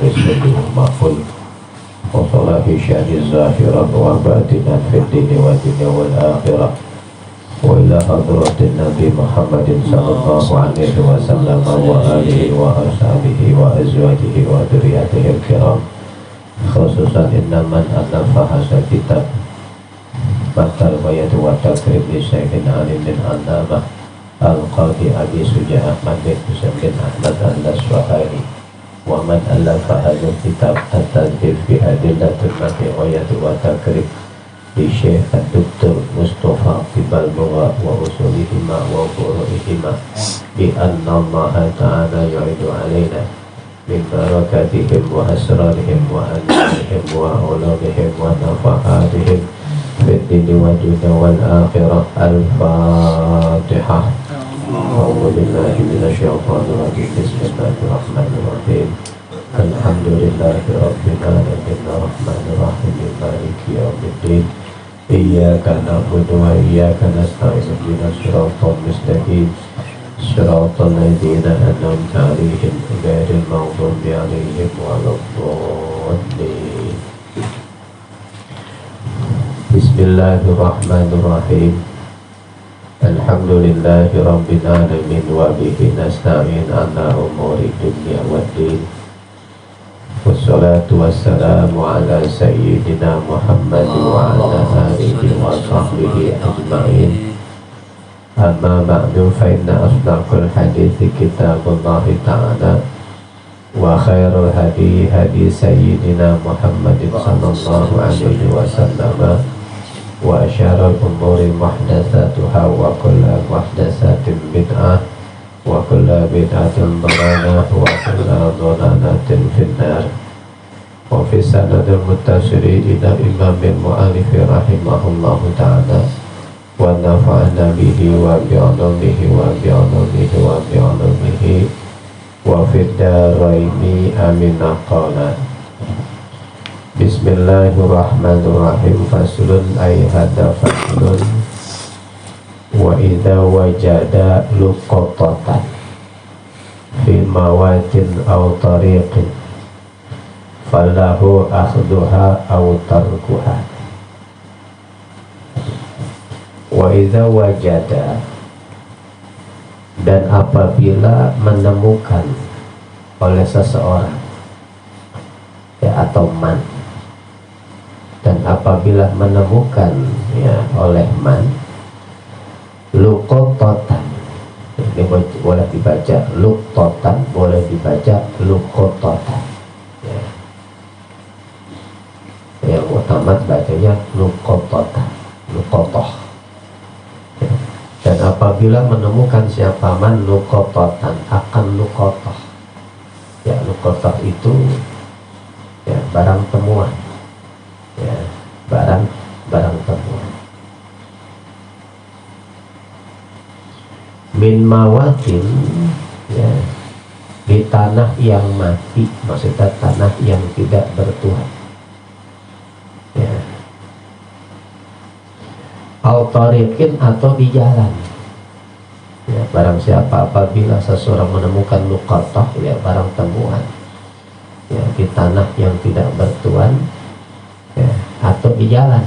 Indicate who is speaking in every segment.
Speaker 1: بسره مقل وصلاح شأن الظاهرة وباطنا في الدين والدنيا والآخرة وإلى حضرة النبي محمد صلى الله عليه وسلم وآله وأصحابه وأزواجه وذريته الكرام خصوصا إن من ألف هذا الكتاب Bakal Bayat wa Takrib li Syekhin Ali bin Annamah Al-Qadi Abi Suja Ahmad bin Husain bin Ahmad Al-Aswahani wa man alafa hadal kitab at-tadbir fi adillatul Bayat wa Takrib li Syekh Dr. Mustafa Tibal Bugha wa usulihima wa furu'ihima bi anna Allah Ta'ala yu'idu alaina min barakatihim wa asrarihim wa anwarihim wa ulumihim wa nafahatihim في الدين والدنيا والآخرة الفاتحة أعوذ بالله من الشيطان الرجيم بسم الله الرحمن الرحيم الحمد لله رب العالمين الرحمن الرحيم مالك يوم الدين إياك نعبد وإياك نستعين اهدنا الصراط المستقيم صراط الذين أنعمت عليهم غير المغضوب عليهم ولا الضالين Bismillahirrahmanirrahim. Alhamdulillahi rabbil alamin wa bihi nasta'in ala umuri dunya waddin. Wassalatu wassalamu ala sayyidina Muhammad wa ala alihi wa sahbihi ajma'in. Amma ba'du fa inna asdaqal hadithi kitabullahi ta'ala wa khairul hadi hadi sayyidina Muhammadin sallallahu alaihi wasallam wa syarrul umuri muhdatsatuha wa kullu muhdatsatin bid'ah wa kullu bid'atin dhalalah wa kullu dhalalatin finnar wa fi sanadil muttasili ila imamil mu'allif rahimahullahu ta'ala wa nafa'ana bihi wa bi'ulumihi wa bi'ulumihi wa bi'ulumihi wa fid daraini amin qala Bismillahirrahmanirrahim. Faslun ay hada faslun wa idza wajada luqatatan fi mawatin aw tariqin falahu akhduha aw tarkuha. Wa idza wajada, dan apabila menemukan oleh seseorang ya atau man, dan apabila menemukan ya oleh man luqatatan, ini boleh dibaca luqatan, boleh dibaca luqatatan ya. Yang utama bacanya luqatatan, luqatah ya. Dan apabila menemukan siapa man luqatatan, akan luqatah ya. Luqatah itu ya barang temuan ya, barang temuan min mawatin ya, di tanah yang mati, maksudnya tanah yang tidak bertuhan ya, autarikin atau di jalan ya. Barang siapa apabila seseorang menemukan luqatah ya, barang temuan ya, di tanah yang tidak bertuan ya, atau di jalan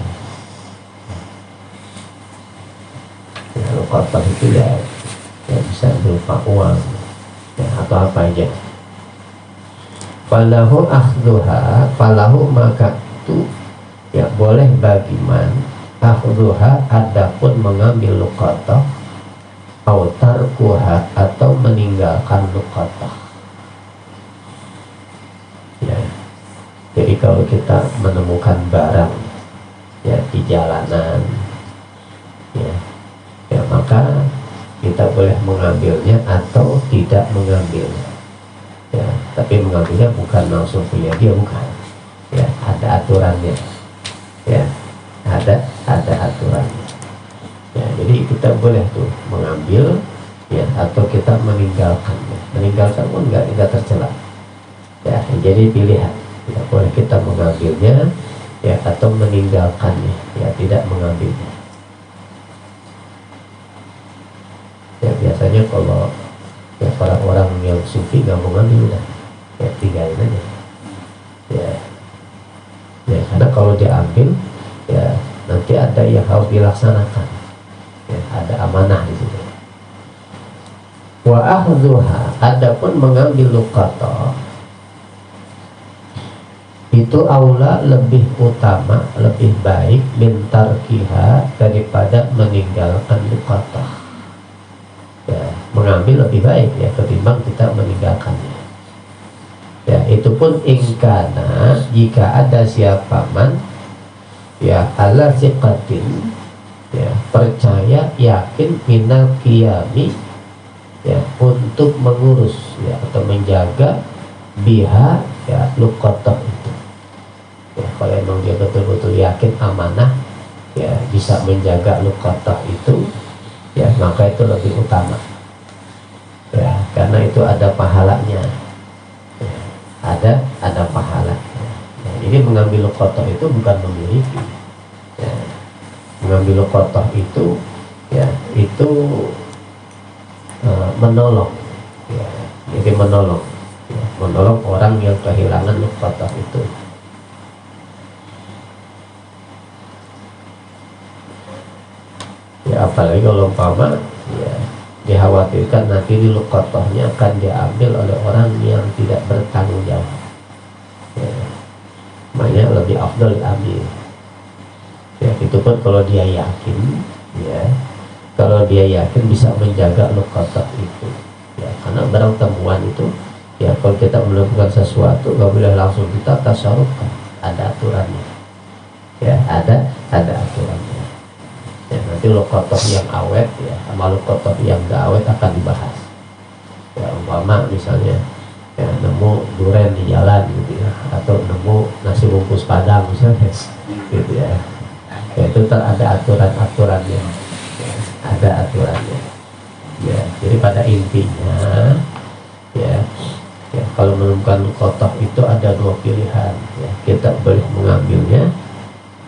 Speaker 1: ya, luqatah itu ya bisa berupa uang ya, atau apa aja. Falahu akhduha, falahu maka itu ya boleh bagi man akhduha, adapun mengambil luqatah, au tarkuha atau meninggalkan luqatah ya. Jadi kalau kita menemukan barang ya di jalanan ya, ya maka kita boleh mengambilnya atau tidak mengambilnya ya. Tapi mengambilnya bukan langsung punya dia, bukan ya, ada aturannya ya, ada aturannya ya. Jadi kita boleh tuh mengambil ya, atau kita meninggalkannya. Meninggalkan pun tidak tercela ya. Jadi pilihan, tidak boleh kita mengambilnya ya, atau meninggalkannya ya, tidak mengambilnya ya. Biasanya kalau ya para orang yang sufi nggak mau ngambil ya tinggalin aja kalau diambil ya nanti ada yang harus dilaksanakan, ya, ada amanah di situ. Wa akhdhuha, adapun mengambil luqatah itu aula, lebih utama, lebih baik min tarkiha, daripada meninggalkan luqatah. Ya, mengambil lebih baik ya ketimbang kita meninggalkannya. Ya, itu pun ingkana, jika ada siapa man ya ala siqatin, ya percaya yakin minal qiyami, ya untuk mengurus ya atau menjaga biha ya luqatah itu. Ya, kalau memang dia betul-betul yakin amanah ya bisa menjaga luqatah itu, ya maka itu lebih utama. Ya, karena itu ada pahalanya. Ya, ada pahalanya. Ya, ini mengambil luqatah itu bukan memiliki. Ya, mengambil luqatah itu ya itu menolong, ya, jadi menolong, ya, menolong orang yang kehilangan luqatah itu. Ya apalagi kalau umpama ya dikhawatirkan nanti di luqatahnya akan diambil oleh orang yang tidak bertanggung jawab. Ya, makanya lebih afdal diambil. Ya itu pun kalau dia yakin, ya kalau dia yakin bisa menjaga luqatah itu, ya karena barang temuan itu ya kalau kita melakukan sesuatu gak boleh langsung kita tasarrufkan, ada aturannya, ya ada aturannya. Ya nanti luqatah yang awet ya sama luqatah yang gak awet akan dibahas. Ya umpama misalnya ya nemu duren di jalan gitu ya, atau nemu nasi bungkus padang misalnya gitu ya, ya itu ada aturannya, ada aturannya. Ya, jadi pada intinya ya kalau menemukan luqatah itu ada dua pilihan. Ya, kita boleh mengambilnya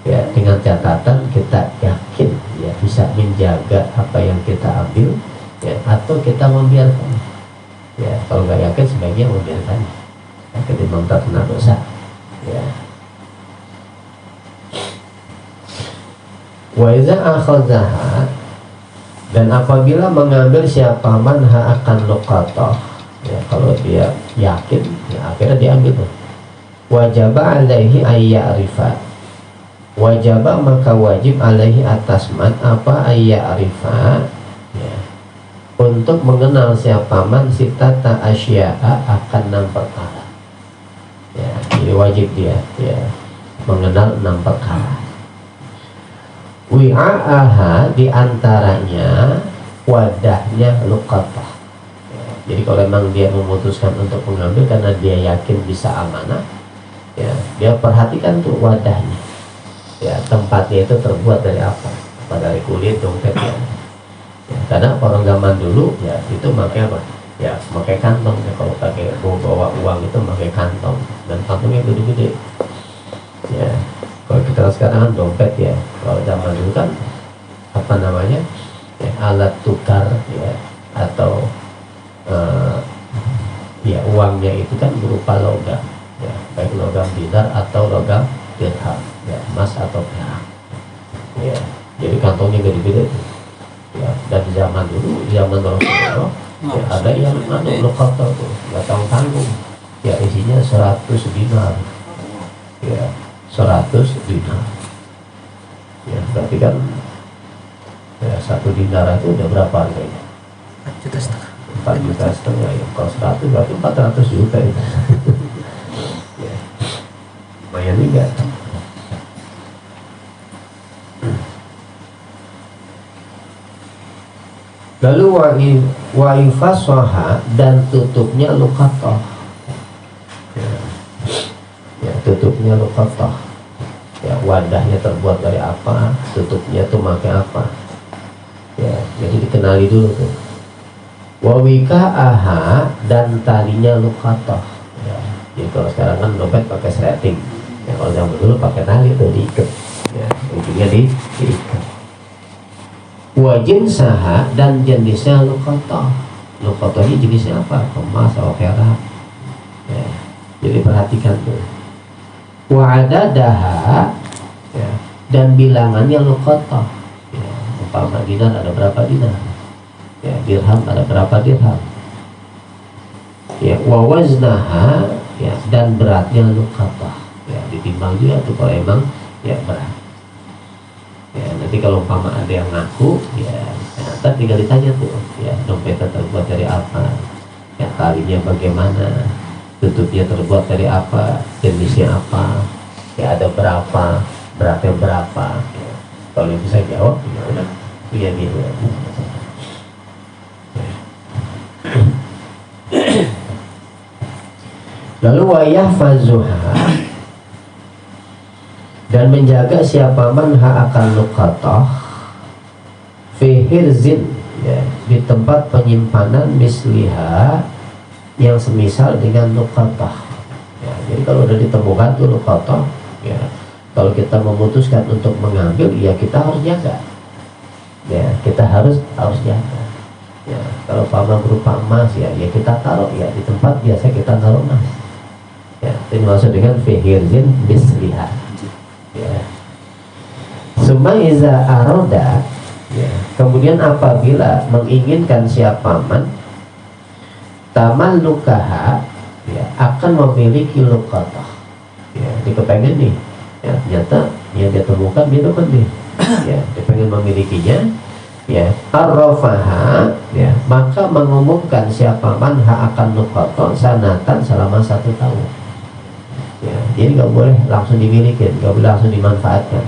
Speaker 1: ya dengan catatan kita yakin ya bisa menjaga apa yang kita ambil, ya atau kita membiarkan. Ya kalau nggak yakin sebaiknya membiarkan. Ya, ketimbang terkena dosa. Ya. Wa iza akhadzaha, dan apabila mengambil siapa manha akan luqatah, ya kalau dia yakin ya akhirnya diambil tuh. Wajaba alaihi ayya'rifa, wajaba maka wajib alaihi atas man apa ayya'rifa, ya untuk mengenal siapa man sitata asya'a akan 6 perkara. Ya jadi wajib dia ya mengenal 6 perkara. Wi'a'aha, diantaranya wadahnya luqatah. Ya, jadi kalau memang dia memutuskan untuk mengambil karena dia yakin bisa amanah, ya dia perhatikan tuh wadahnya. Ya tempatnya itu terbuat dari apa? Dari kulit, dompet ya. Ya karena orang zaman dulu ya itu pakai apa? Ya pakai kantong ya, kalau pakai bawa uang itu pakai kantong, dan kantongnya gede-gede. Ya kalau kita sekarang kan dompet ya, kalau zaman dulu kan apa namanya ya, alat tukar ya, atau ya uangnya itu kan berupa logam ya, baik logam dinar atau logam dirham ya, emas atau perak ya, jadi kantongnya gede-gede ya. Dan zaman dulu, zaman Rasulullah ya, ada yang luqatah tuh nggak tanggung ya, isinya 100 dinar ya, 100 dinar ya, berarti kan ya, 1 dinar itu udah berapa harganya? 4,5 juta ya. Kalau 100 berarti 400 juta itu. Ya, lumayan juga. Lalu wa'ifasoha, dan tutupnya luqatah ya, tutupnya luqatah ya, wadahnya terbuat dari apa, tutupnya tuh pakai apa ya, jadi dikenali dulu tuh. Wawika'aha, dan talinya luqatah ya, jadi kalau sekarang kan dompet pakai sleting ya, kalau zaman dulu pakai tali tuh diikat ya, ujungnya diikat. Wajinsaha, dan jenisnya luqatah. Luqatah ini jenisnya apa? Emas atau perak ya, jadi perhatikan tuh. Wa'adadaha, dan bilangannya luqatah. Ya, umpama dinar ada berapa dinar, ya, dirham ada berapa dirham, ya, wa waznaha, ya, dan beratnya luqatah, ya, ditimbang juga tuh kalau emang ya berat. Ya, nanti kalau umpama ada yang ngaku, ya, ternyata tinggal ditanya tuh, ya, dompetnya terbuat dari apa, ya, talinya bagaimana, tutupnya terbuat dari apa, jenisnya apa, ya, ada berapa, beratnya berapa, ya. Kalau bisa jawab, ya udah, iya gitu. Lalu wayah fazuha, dan menjaga siapa man akan luqatah fi hirzin, ya, di tempat penyimpanan misliha yang semisal dengan luqatah. Ya, jadi kalau udah ditemukan tuh luqatah, ya, kalau kita memutuskan untuk mengambil, ya kita harus jaga. Ya, kita harus jaga. Ya, kalau pama berupa emas, ya kita taruh, ya, di tempat biasa kita taruh emas. Ya, ini maksud dengan fi hirzin misliha. Ya. Summa iza aroda, ya, kemudian apabila menginginkan siapa man tamallukaha, ya, akan memiliki luqatah, ya, dia kepengen nih, ya, ternyata yang dia temukan dia dapat nih, ya, dia pengen memilikinya, ya, arrafaha, ya, maka mengumumkan siapa man akan luqatah sanatan selama 1 tahun. Ya, jadi nggak boleh langsung dimiliki, nggak boleh langsung dimanfaatkan.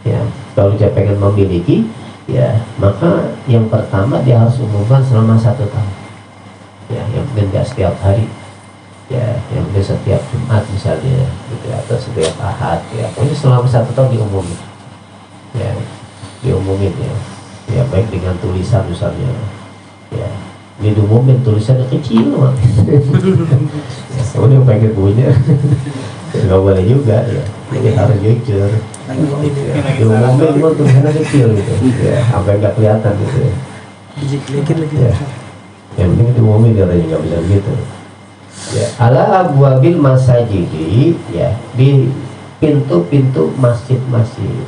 Speaker 1: Ya, kalau dia pengen memiliki, ya, maka yang pertama dia harus umumkan selama 1 tahun. Ya, yang mungkin nggak setiap hari, ya, yang mungkin setiap Jumat misalnya, gitu, atau setiap Ahad, ya, pokoknya selama 1 tahun diumumin. Ya, diumumin, ya, ya, baik dengan tulisan misalnya, ya, ini diumumin tulisannya kecil banget. Ya, kemudian pengen punya. Nggak boleh juga, ya, jadi harus jujur, ya, diumumin pun tulisannya kecil gitu, ya, sampai nggak kelihatan gitu, ya, yang penting diumumin katanya, nggak bisa gitu, ya. Ala abwabil masajidi, ya, di pintu-pintu masjid-masjid,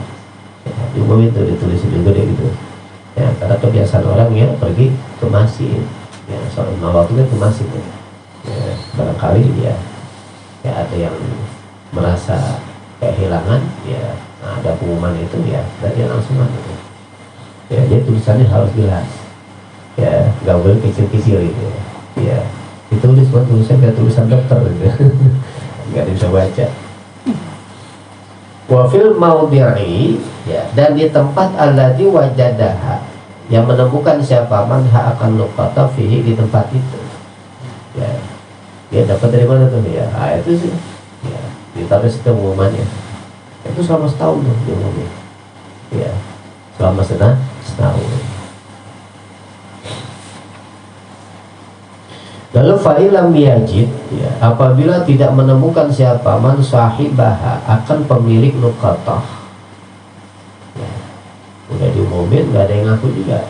Speaker 1: ya, diumumin tuh, ditulisin juga deh gitu, ya, karena kebiasaan orang ya pergi ke masjid, ya, sholat malam itu kan ke masjid, ya, barangkali ya, ya, ada yang merasa kehilangan, ya, nah, ada pengumuman itu, ya, dan dia langsung gitu. Ya, jadi tulisannya harus jelas, ya, nggak boleh kecil-kecil gitu, ya, ditulis buat tulisan kayak tulisan dokter gitu. Nggak bisa baca. Wafil maudhi'i, ya, dan di tempat alladzi wajadaha, yang menemukan siapa man akan luqatah fihi, di tempat itu, ya, dia dapat dari mana tuh, ya, itu sih, ya, ditaruh situ pengumumannya, itu selama setahun tuh diumumin, ya, selama setahun. Lalu fa'ilam yajid, ya, apabila tidak menemukan siapa man sahibaha, akan pemilik luqatah, ya, udah diumumin nggak ada yang ngaku juga,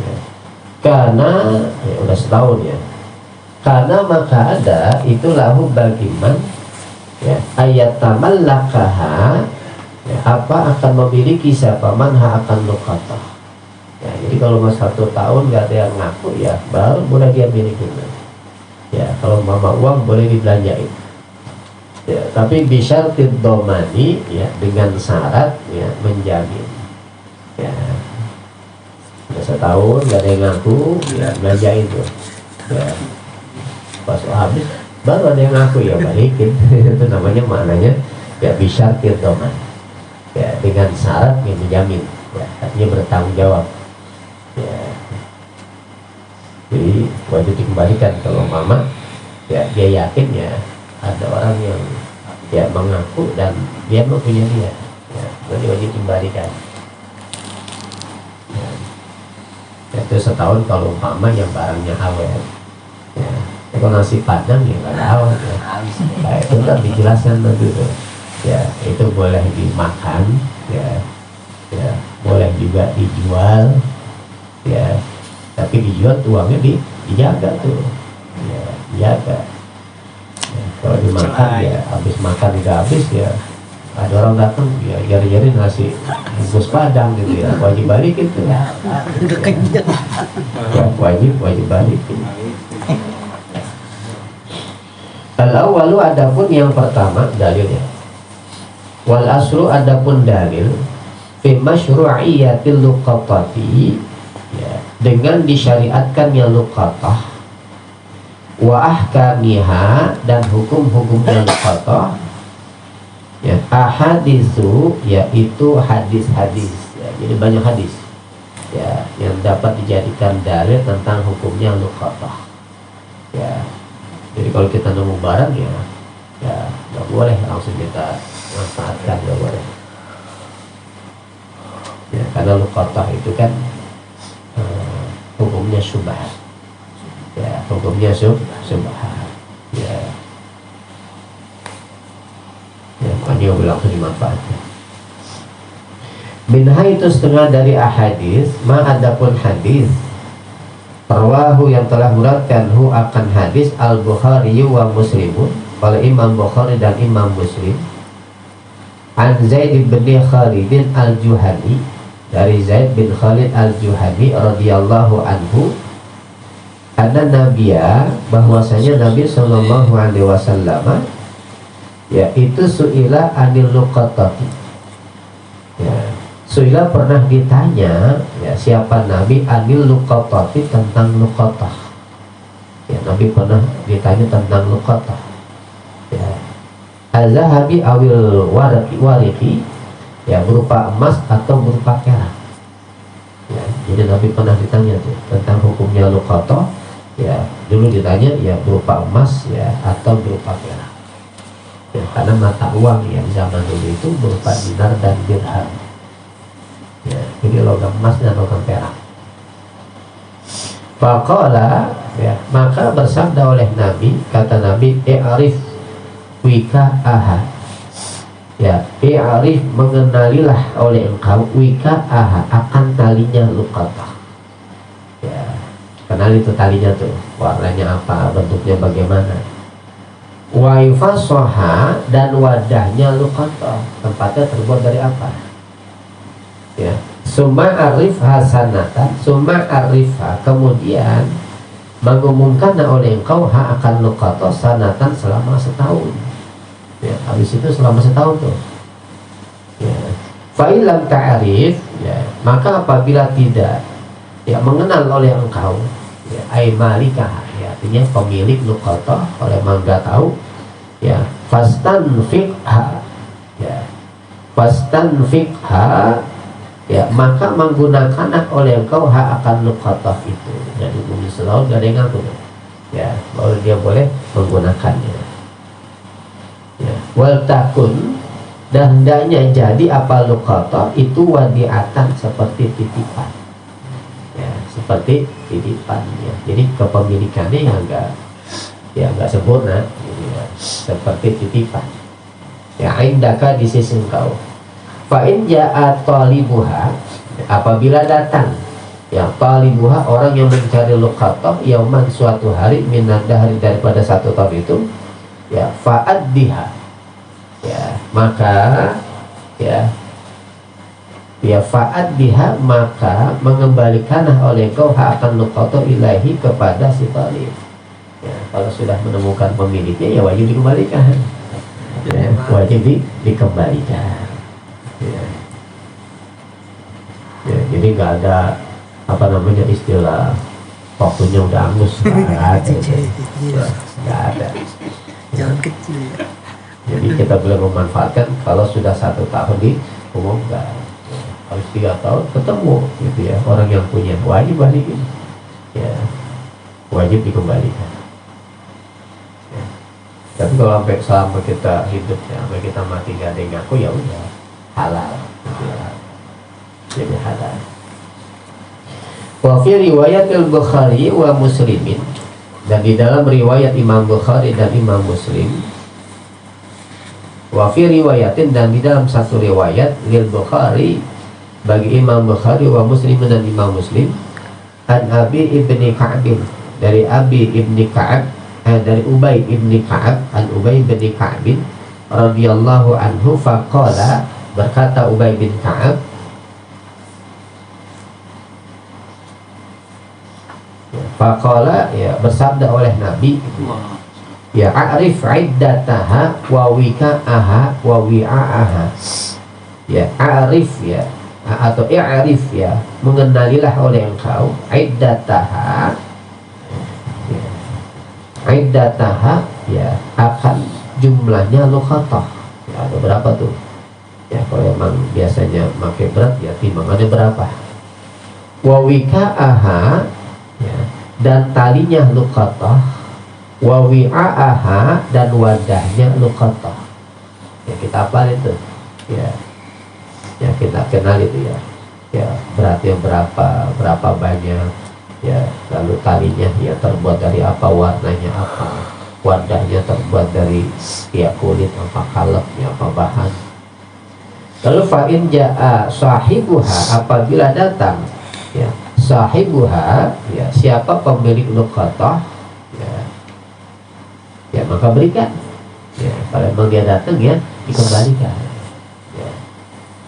Speaker 1: ya, karena ya, udah setahun, ya, karena maka ada itu lahu bagiman, ya, ayat tamallakaha, ya, apa akan memiliki siapa man akan luqatah. Ya, jadi kalau mas 1 tahun nggak ada yang ngaku, ya, baru boleh dia miliki. Ya, kalau mama uang boleh dibelanjain. Ya, tapi bisyartid domani, ya, dengan syarat, ya, menjamin. Ya, udah 1 tahun nggak ada yang ngaku, ya, belanjain tuh. Ya, pas habis baru ada yang ngaku, ya, balikin. Itu namanya maknanya, ya, bisyartid doman. Ya, dengan syarat yang menjamin, ya, artinya bertanggung jawab. Ya, jadi wajib dikembalikan. Kalau mama, ya, dia yakin, ya, ada orang yang, ya, mengaku dan dia punya dia, ya, jadi wajib dikembalikan. Ya, itu setahun kalau umpama yang barangnya awet, ya, kalau nasi padang ya nggak ada awet, ya. Nah, itu kan dijelaskan nanti tuh, ya, itu boleh dimakan, ya, ya, boleh juga dijual, ya, tapi dijual uangnya dijaga tuh, ya, dijaga. Ya, kalau dimakan, ya, habis makan nggak habis, ya, Ada orang datang ya jari-jari nasi bungkus padang gitu ya, wajib balik gitu ya.
Speaker 2: Udah kenyang.
Speaker 1: Ya, wajib balik. Al-awwalu adapun yang pertama dalilnya. Wal aslu adapun dalil fi masyru'iyyatil luqatati, ya, dengan disyariatkannya luqatah, wa ahkamiha, dan hukum-hukumnya luqatah, ya, ahaditsu, yaitu hadis-hadis, ya, jadi banyak hadis ya yang dapat dijadikan dalil tentang hukumnya luqatah, ya. Jadi kalau kita nemu barang ya nggak boleh langsung kita manfaatkan, nggak boleh ya, karena luqatah itu kan hukumnya syubhat, ya, hukumnya syubhat, ya. Ya, makanya langsung dimanfaatkan. Minha itu setengah dari ahadis, ma adapun hadis rawahu yang telah muratkanhu akan hadis al-Bukhari wa Muslimun, oleh Imam Bukhari dan Imam Muslim, an Zaid bin Khalid al-Juhani, dari Zaid bin Khalid al-Juhani radhiyallahu anhu, anna nabiyya, bahwasanya Nabi sallallahu alaihi wasallam, yaitu su'ila anil luqatati, ya, su'ila pernah ditanya, ya, siapa Nabi anil luqatati, tentang luqatah, ya, Nabi pernah ditanya tentang luqatah, ya, al-zahabi awil wariki, ya, berupa emas atau berupa perak, ya, jadi Nabi pernah ditanya tuh tentang hukumnya luqatah, ya, dulu ditanya ya berupa emas, ya, atau berupa perak. Ya, karena mata uang yang zaman dulu itu berupa dinar dan dirham, ya, jadi logam emas dan logam perak. Faqala, ya, maka bersabda oleh Nabi, kata Nabi, i'rif wika'aha, ya, i'rif, mengenalilah oleh engkau, wika'aha, akan talinya luqatah, ya, kenali itu talinya tuh, warnanya apa, bentuknya bagaimana. Wa yufasaha, dan wadahnya luqatah, tempatnya terbuat dari apa, ya. Summa arif hasanatan, summa arifha, kemudian mengumumkan oleh engkau akan luqatah sanatan, selama setahun, ya, habis itu selama setahun tuh, ya. Fa'ilam ta'arif, ya, maka apabila tidak, ya, mengenal oleh engkau, ya, ay malikah, ya, artinya pemilik luqatah, oleh mangga tahu, ya, fastanfiqha, ya, fastanfiqha, ya, maka menggunakan oleh engkau akan luqatah itu. Jadi bumi selalu gak ada yang ngaku, ya, baru dia boleh menggunakannya, ya. Wal takun, dan hendaknya jadi apa luqatah itu wadi'atan, seperti titipan, ya, seperti titipan, ya. Jadi kepemilikannya yang enggak sempurna, ya, seperti titipan, ya, indaka, di sisi engkau. Fa in ja'a talibuha, apabila datang, ya, talibuha, orang yang mencari luqatah, yauman, suatu hari, minad dahri, daripada satu tahun itu, ya, fa'addiha, ya, maka, ya, fa'addiha, maka mengembalikan oleh engkau akan luqatah ilahi, kepada si talib, ya. Kalau sudah menemukan pemiliknya, ya wajib dikembalikan, ya, wajib dikembalikan, ya. Ya, jadi nggak ada apa namanya istilah waktunya udah angus, nggak ada, nggak ada.
Speaker 2: Jangan kecil, ya.
Speaker 1: Jadi kita boleh memanfaatkan kalau sudah 1 tahun diumumkan, harus 3 tahun ketemu, gitu ya, orang yang punya, wajib balikin, ya, wajib dikembalikan. Ya. Tapi kalau sampai selama kita hidup, ya, sampai kita mati gak ada yang ngaku, ya udah halal, gitu ya. Jadi halal. Wa fi riwayatil Bukhari wa Muslimin, dan di dalam riwayat Imam Bukhari dan Imam Muslim, wa fi riwayatin, dan di dalam satu riwayat, lil Bukhari, bagi Imam Bukhari, wa Muslim, dan Imam Muslim, an Abi ibni Ka'ab, dari Abi ibni Ka'ab, dari Ubay ibni Ka'ab, an Ubay ibni Ka'ab,
Speaker 3: radhiyallahu anhu faqala, berkata Ubay bin Ka'ab, faqala, ya, bersabda oleh Nabi, ya, a'rif iddataha wa wika'aha wa wi'a'aha. Ya, a'rif, ya, atau i'rif, ya, mengenalilah oleh engkau iddataha, ya, iddataha, ya, akan jumlahnya luqatah. Ya, ada berapa tuh? Ya, kalau emang biasanya pakai berat, ya, timbangannya berapa? Wa wika'aha, ya, dan talinya luqatah, wa wi'a'aha, dan wadahnya luqatah. Ya, kita apa itu? Ya, ya, kita kenal itu, ya. Ya, beratnya berapa banyak, ya, lalu talinya, ya, terbuat dari apa, warnanya apa, wadahnya terbuat dari, ya, kulit apa, kalepnya apa, bahan. Lalu fa'in ja'a sahibuha, apabila datang, ya, sahibuha, ya, siapa pemilik luqatah, ya, ya, maka berikan. Ya, kalau memang dia datang, ya, dikembalikan. Ya,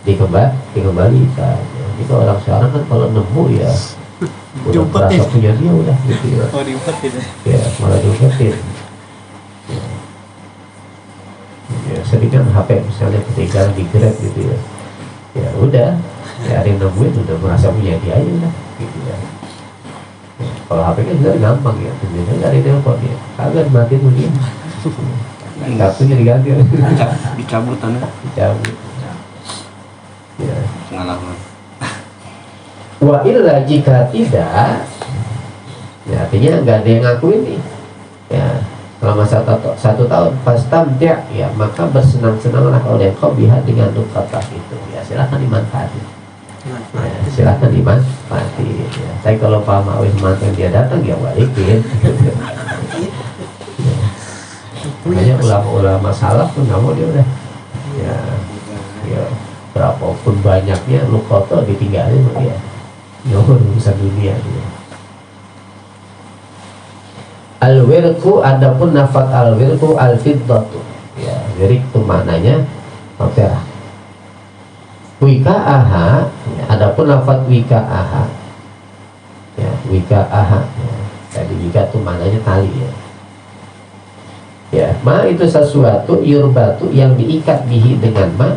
Speaker 3: dikembalikan. Ya, itu orang sekarang kan kalau nemu, ya, udah merasa punya dia, udah gitu, ya.
Speaker 2: Oh, diumpetin.
Speaker 3: Ya, malah diumpetin. Ya. Ya, sering kan HP misalnya ketinggalan di Grab gitu, ya. Ya udah, ya, ada yang nemuin udah merasa punya dia aja, udah gitu, ya. Ya, kalau HP kan juga gampang, ya, ternyata dari telepon, ya, kagak mati tuh dia, kartunya diganti,
Speaker 2: Dicabut anu.
Speaker 3: dicabut. Ya.
Speaker 2: Pengalaman.
Speaker 3: Wa illa, jika tidak, ya, artinya nggak ada yang ngakuin nih, ya, selama satu tahun fastamti', ya, maka bersenang-senanglah oleh engkau biha, dengan luqatah itu, ya, silahkan dimanfaati. Ya, silahkan dimanfaati, ya. Tapi kalau Pak Ma'wis mantan dia datang, ya balikin. Ya. Makanya ulama-ulama salaf pun nggak mau, dia udah, ya, ya, berapapun banyaknya luqatah ditinggalin sama dia. Ya, urusan dunia dia. Al-wirku, adapun nafat al-wirku al-fiddatu, ya, wirik itu maknanya perak. Wika'aha, ya, adapun nafat wika'aha, ya, wika'aha, ya, jadi wika itu maknanya tali, ya. Ya, ma itu sesuatu yurbatu yang diikat bihi dengan ma,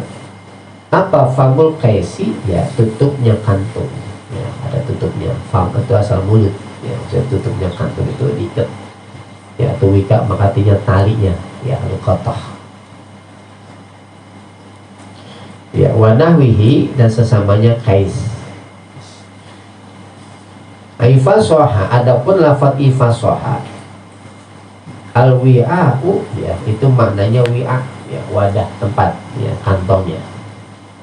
Speaker 3: apa, famul kaisi, ya, tutupnya kantung, ya, ada tutupnya. Fam itu asal mulut, ya, tutupnya kantung itu diikat, ya, tuwika maka artinya talinya, ya, luqatah. Ya, wanahwihi, dan sesamanya kais. Ifasoha, adapun lafaz ifasoha, al-wi'a'u, ya, itu maknanya wi'a, ya, wadah, tempat, ya, kantongnya.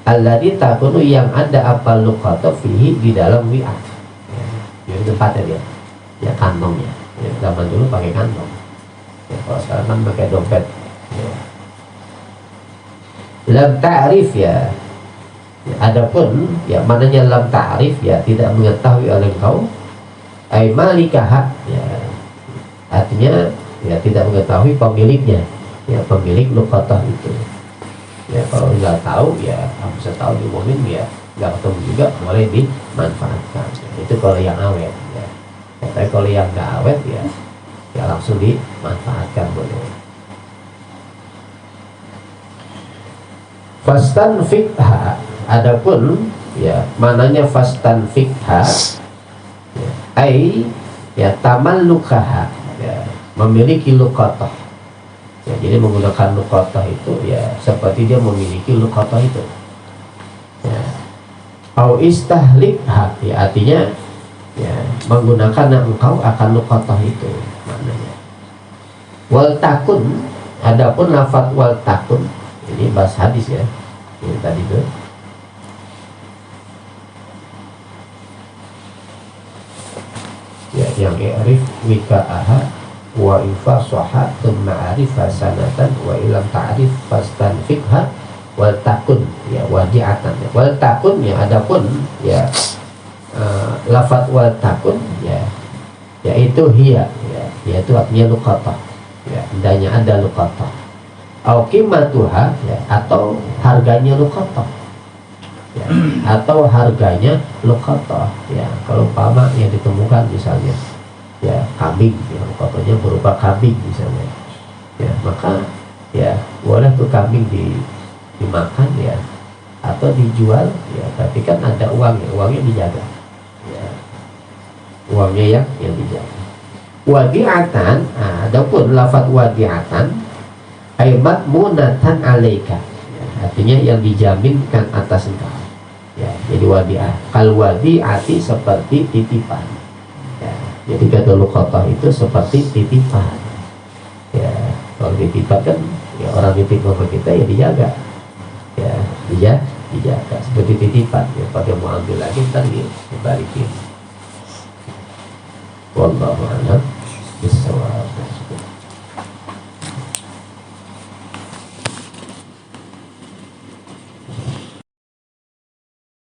Speaker 3: Alladzi takunu, yang ada apa luqatah fihi, di dalam wi'a, ya, jadi tempatnya dia, ya, kantongnya. Ya, zaman dulu pakai kantong, ya, kalau sekarang kan pakai dompet, ya. Lam ta'rif, ya, ya, adapun, ya, mananya lam ta'rif, ya, tidak mengetahui oleh engkau ai malikaha, ya, artinya, ya, tidak mengetahui pemiliknya, ya, pemilik luqatah itu. Ya, kalau nggak tahu, ya, bisa tahu diumumin, ya, nggak ketemu juga, boleh dimanfaatkan. Ya, itu kalau yang awet, ya. Tapi kalau yang nggak awet, ya, ya, langsung dimanfaatkan, boleh. Fastan fikha, adapun, ya, mananya fastan fikha, ya, ai, ya, tamallukaha, ya, memiliki luqatah, ya, jadi menggunakan luqatah itu, ya, seperti dia memiliki luqatah itu, ya. Au istahlikha, ya, artinya, ya, menggunakan engkau akan luqatah itu, maknanya. Wal takun, adapun lafaz wal takun, ini bahas hadis, ya, ini tadi tuh. Ya, yang i'rif wika'aha wa ifasaha thumma arif hasanatan wa ilam ta'rif fastanfikha wal takun, ya, wadi'atan, ya. Wal takun, ya, adapun, ya, lafaz wal takun, ya, yaitu hiya, ya, yaitu artinya luqatah, ya, hendaknya ada luqatah. au qimatuha ya, atau harganya luqatah ya, atau harganya luqatah ya. Kalau umpama yang ditemukan misalnya ya kambing ya, luqatahnya berupa kambing misalnya ya, maka ya boleh tuh kambing dimakan ya atau dijual ya, tapi kan ada uangnya dijaga ya, uangnya yang dijaga. Wadi'atan, adapun lafaz wadi'atan ay madmunatan alaika ya, artinya yang dijaminkan atas engkau ya. Jadi wadi'ah kal wadi'ati seperti titipan ya. Jadi kata luqatah itu seperti titipan ya. Kalau titipan kan ya, orang titip sama kita ya dijaga ya, dijaga seperti titipan ya. Pada mau ambil lagi ntar dibalikin. Wallahu a'lam bishawab.